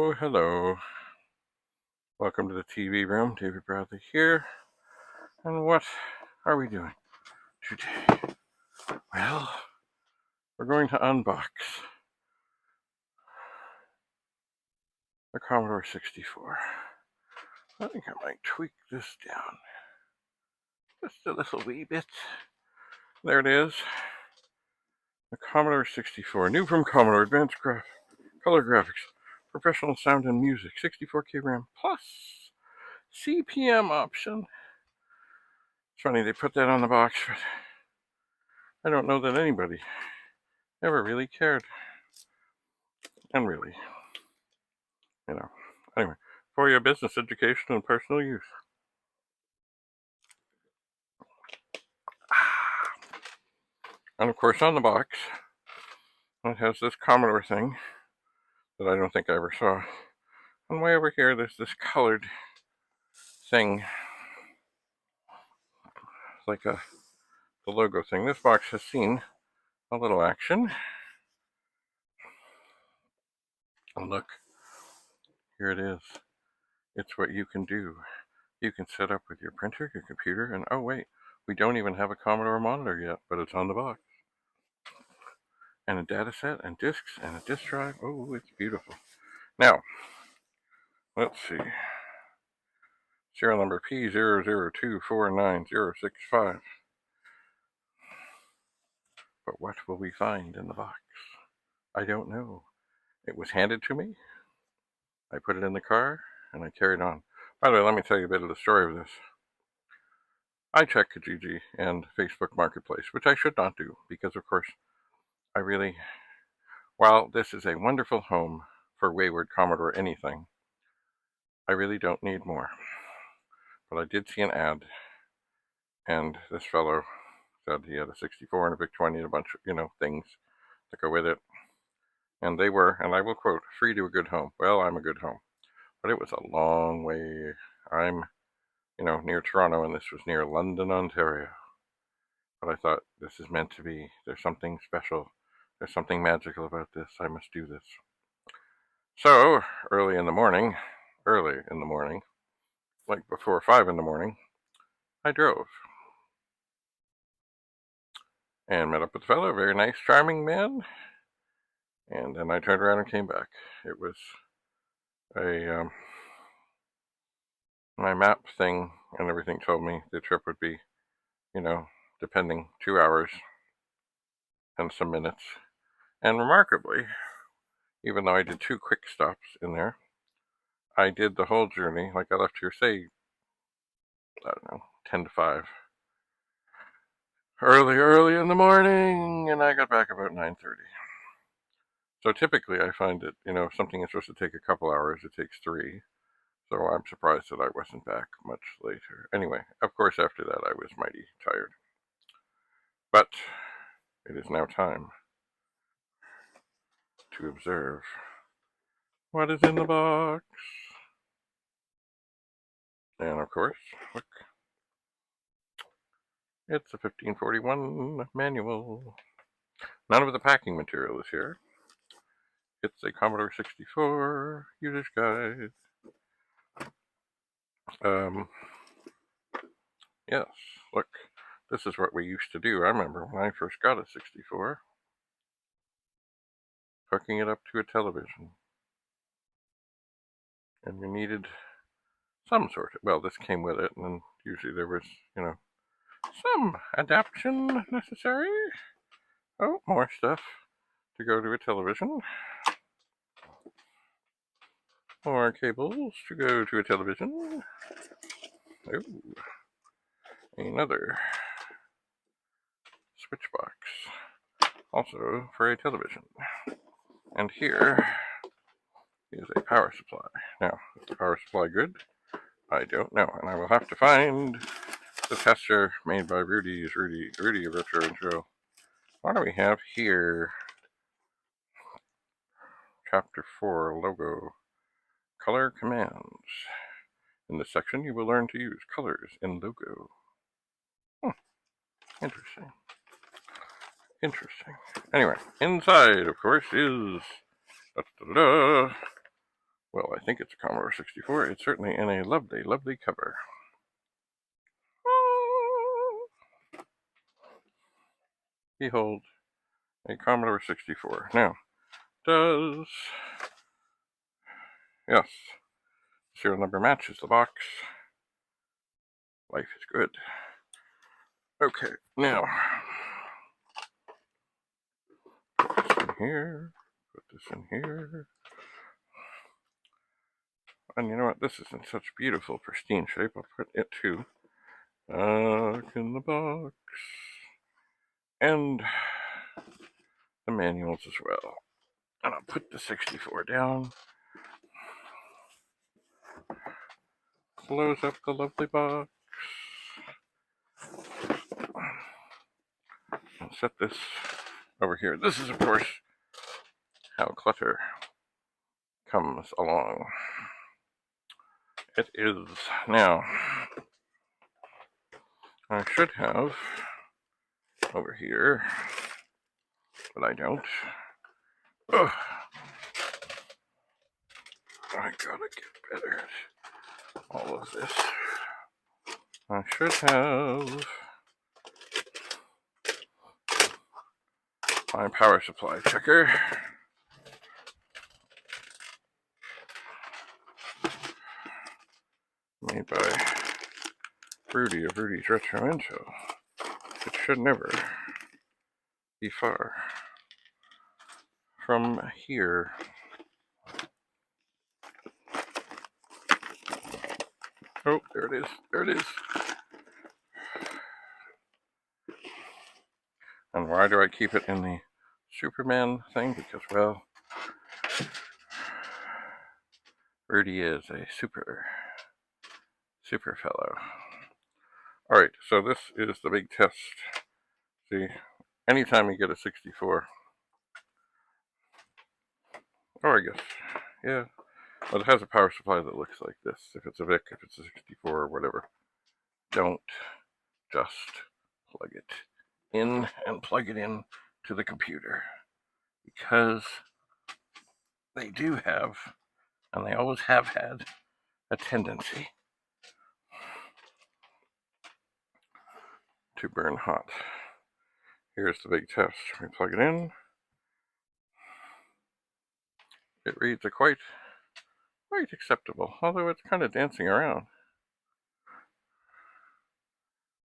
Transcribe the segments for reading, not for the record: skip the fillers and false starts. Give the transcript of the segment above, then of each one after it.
Hello, hello. Welcome to the TV room. David Bradley here. And what are we doing today? Well, we're going to unbox the Commodore 64. I think I might tweak this down just a little wee bit. There it is. The Commodore 64. New from Commodore. Advanced color graphics. Professional sound and music. 64K RAM plus CPM option. It's funny they put that on the box, but I don't know that anybody ever really cared. And really, anyway, for your business, education, and personal use. And of course, on the box, it has this Commodore thing that I don't think I ever saw. And way over here, there's this colored thing, like the logo thing. This box has seen a little action. And look, here it is. It's what you can do. You can set up with your printer, your computer, and oh wait, we don't even have a Commodore monitor yet, but it's on the box. And a data set, and discs, and a disk drive. Oh, it's beautiful. Now, let's see. Serial number P00249065. But what will we find in the box? I don't know. It was handed to me. I put it in the car, and I carried on. By the way, let me tell you a bit of the story of this. I check Kijiji and Facebook Marketplace, which I should not do, because of course, while this is a wonderful home for wayward Commodore anything, I really don't need more. But I did see an ad, and this fellow said he had a 64 and a VIC-20 and a bunch of, things to go with it. And they were, and I will quote, free to a good home. Well, I'm a good home. But it was a long way. I'm, near Toronto, and this was near London, Ontario. But I thought, this is meant to be. There's something special. There's something magical about this. I must do this. So, early in the morning, like before 5 in the morning, I drove. And met up with the fellow, very nice, charming man. And then I turned around and came back. It was my map thing and everything told me the trip would be, depending, 2 hours and some minutes. And remarkably, even though I did 2 quick stops in there, I did the whole journey. Like I left here, say, 10 to 5. Early in the morning, and I got back about 9:30. So typically I find that, if something is supposed to take a couple hours, it takes 3. So I'm surprised that I wasn't back much later. Anyway, of course, after that I was mighty tired. But it is now time to observe what is in the box. And of course, look, it's a 1541 manual. None of the packing material is here. It's a Commodore 64 user's guide. Yes, look, this is what we used to do. I remember when I first got a 64, hooking it up to a television. And we needed some sort of, well, this came with it, and usually there was, some adaptation necessary. Oh, more stuff to go to a television. More cables to go to a television. Oh, another switch box, also for a television. And here is a power supply. Now, is the power supply good? I don't know, and I will have to find the tester made by Rudy of Retro Intro. What do we have here? Chapter 4 logo. Color commands. In this section, you will learn to use colors in logo. Interesting. Anyway, inside, of course, is well, think it's a Commodore 64. It's certainly in a lovely, lovely cover. Behold, a Commodore 64. Now, yes, serial number matches the box. Life is good. Okay, now, put this in here, put this in here. And you know what, this is in such beautiful, pristine shape, I'll put it too. Back in the box. And the manuals as well. And I'll put the 64 down. Close up the lovely box. And set this over here. This is, of course, how clutter comes along. It is. Now, I should have over here, but I don't. Ugh. I gotta get better at all of this. I should have my power supply checker. Made by Rudy of Rudy's Retro Info. It should never be far from here. Oh, there it is. There it is. And why do I keep it in the Superman thing? Because, well, Rudy is a super fellow. Alright, so this is the big test. See, anytime you get a 64, oh, I guess, yeah, well, it has a power supply that looks like this. If it's a VIC, if it's a 64 or whatever, don't just plug it in and plug it in to the computer, because they do have, and they always have had, a tendency to burn hot. Here's the big test. We plug it in. It reads a quite acceptable, although it's kind of dancing around.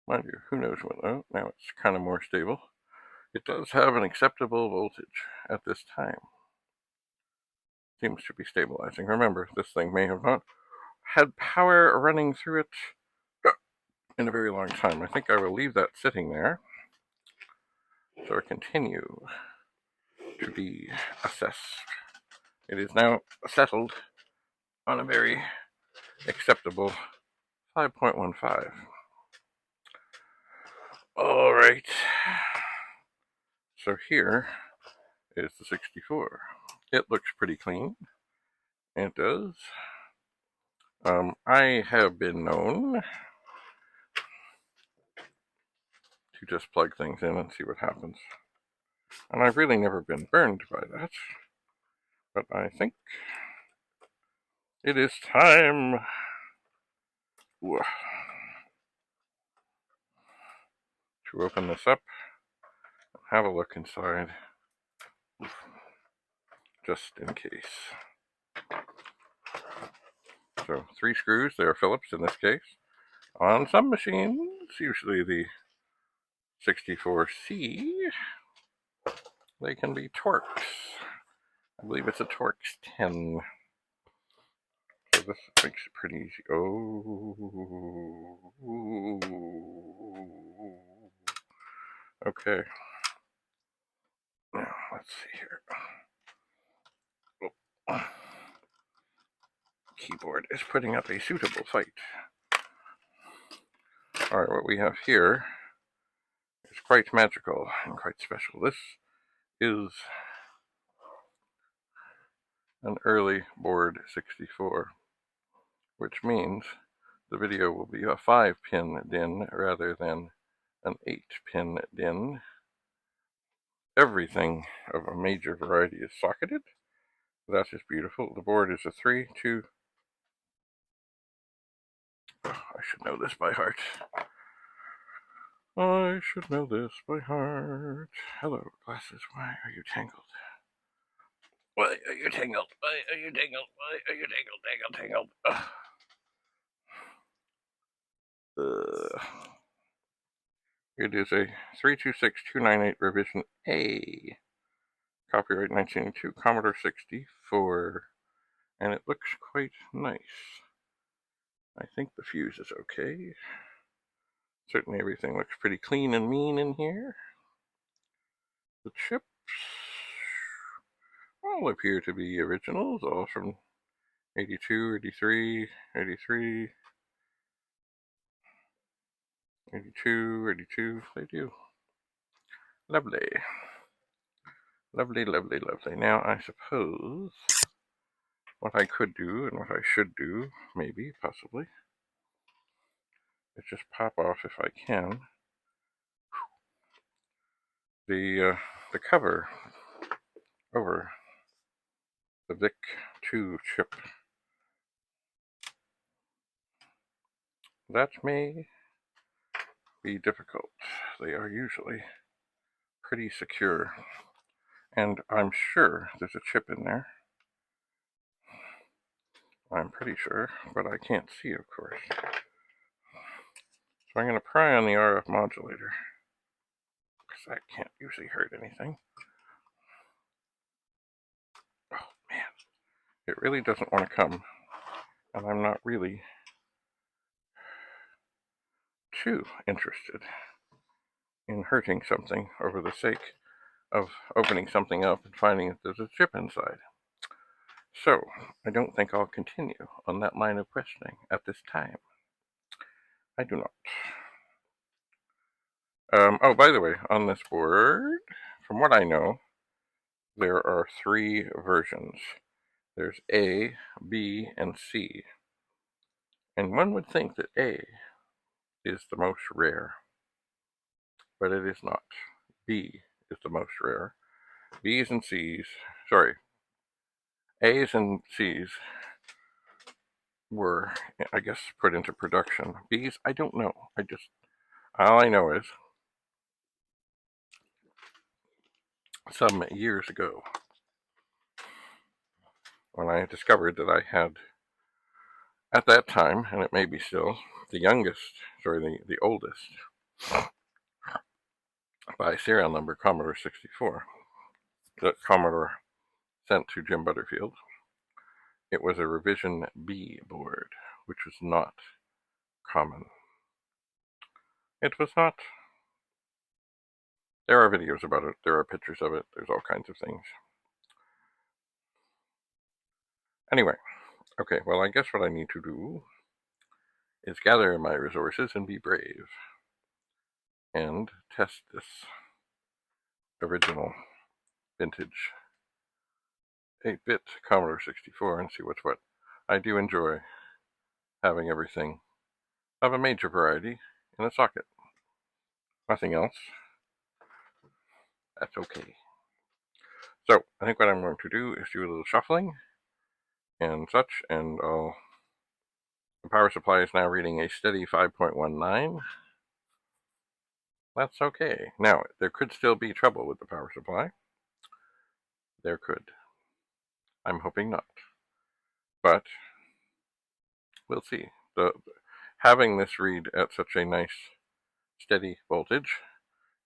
Mind you, who knows what, oh, now it's kind of more stable. It does have an acceptable voltage at this time. Seems to be stabilizing. Remember, this thing may have not had power running through it in a very long time. I think I will leave that sitting there so I continue to be assessed. It is now settled on a very acceptable 5.15. All right. So here is the 64. It looks pretty clean. It does. I have been known to just plug things in and see what happens. And I've really never been burned by that. But I think it is time to open this up and have a look inside, just in case. So 3 screws, they are Phillips in this case. On some machines, usually the 64C, they can be Torx. I believe it's a Torx 10. So this makes it pretty easy. Oh. Okay. Now, let's see here. Oh. Keyboard is putting up a suitable fight. Alright, what we have here is quite magical and quite special. This is an early board 64, which means the video will be a 5-pin DIN rather than an 8-pin DIN. Everything of a major variety is socketed. That is beautiful. The board is a 3, 2, Oh, I should know this by heart. I should know this by heart. Hello, glasses. Why are you tangled? Why are you tangled? Why are you tangled? Why are you tangled? It is a 326298 revision A. Copyright 1982, Commodore 64. And it looks quite nice. I think the fuse is okay. Certainly everything looks pretty clean and mean in here. The chips all appear to be originals, all from 82, 83, 83, 82, 82. They do. Lovely. Lovely, lovely, lovely. Now, I suppose what I could do and what I should do, maybe, possibly, is just pop off, if I can, the cover over the VIC-2 chip. That may be difficult. They are usually pretty secure. And I'm sure there's a chip in there. I'm pretty sure, but I can't see, of course. So I'm going to pry on the RF modulator, because that can't usually hurt anything. Oh, man. It really doesn't want to come, and I'm not really too interested in hurting something over the sake of opening something up and finding that there's a chip inside. So, I don't think I'll continue on that line of questioning at this time. I do not. Oh, by the way, on this board, from what I know, there are 3 versions. There's A, B, and C. And one would think that A is the most rare, but it is not. B is the most rare. B's and C's, sorry, A's and C's were, I guess, put into production. B's, I don't know. All I know is some years ago, when I discovered that I had, at that time, and it may be still, the oldest, by serial number Commodore 64, that Commodore sent to Jim Butterfield. It was a revision B board, which was not common. It was not. There are videos about it, there are pictures of it, there's all kinds of things. Anyway, okay, well, I guess what I need to do is gather my resources and be brave and test this original vintage 8-bit Commodore 64 and see what's what. I do enjoy having everything of a major variety in a socket. Nothing else. That's okay. So, I think what I'm going to do is do a little shuffling and such, and the power supply is now reading a steady 5.19. That's okay. Now, there could still be trouble with the power supply. There could. I'm hoping not. But we'll see. Having this read at such a nice, steady voltage,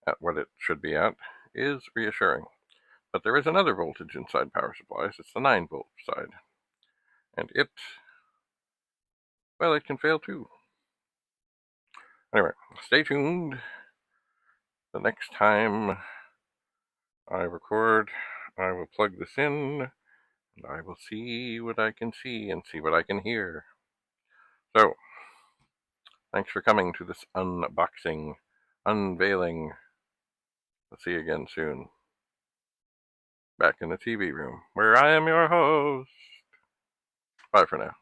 at what it should be at, is reassuring. But there is another voltage inside power supplies. It's the 9-volt side. And it can fail too. Anyway, stay tuned. The next time I record, I will plug this in, and I will see what I can see and see what I can hear. So, thanks for coming to this unboxing, unveiling. We'll see you again soon. Back in the TV room, where I am your host. Bye for now.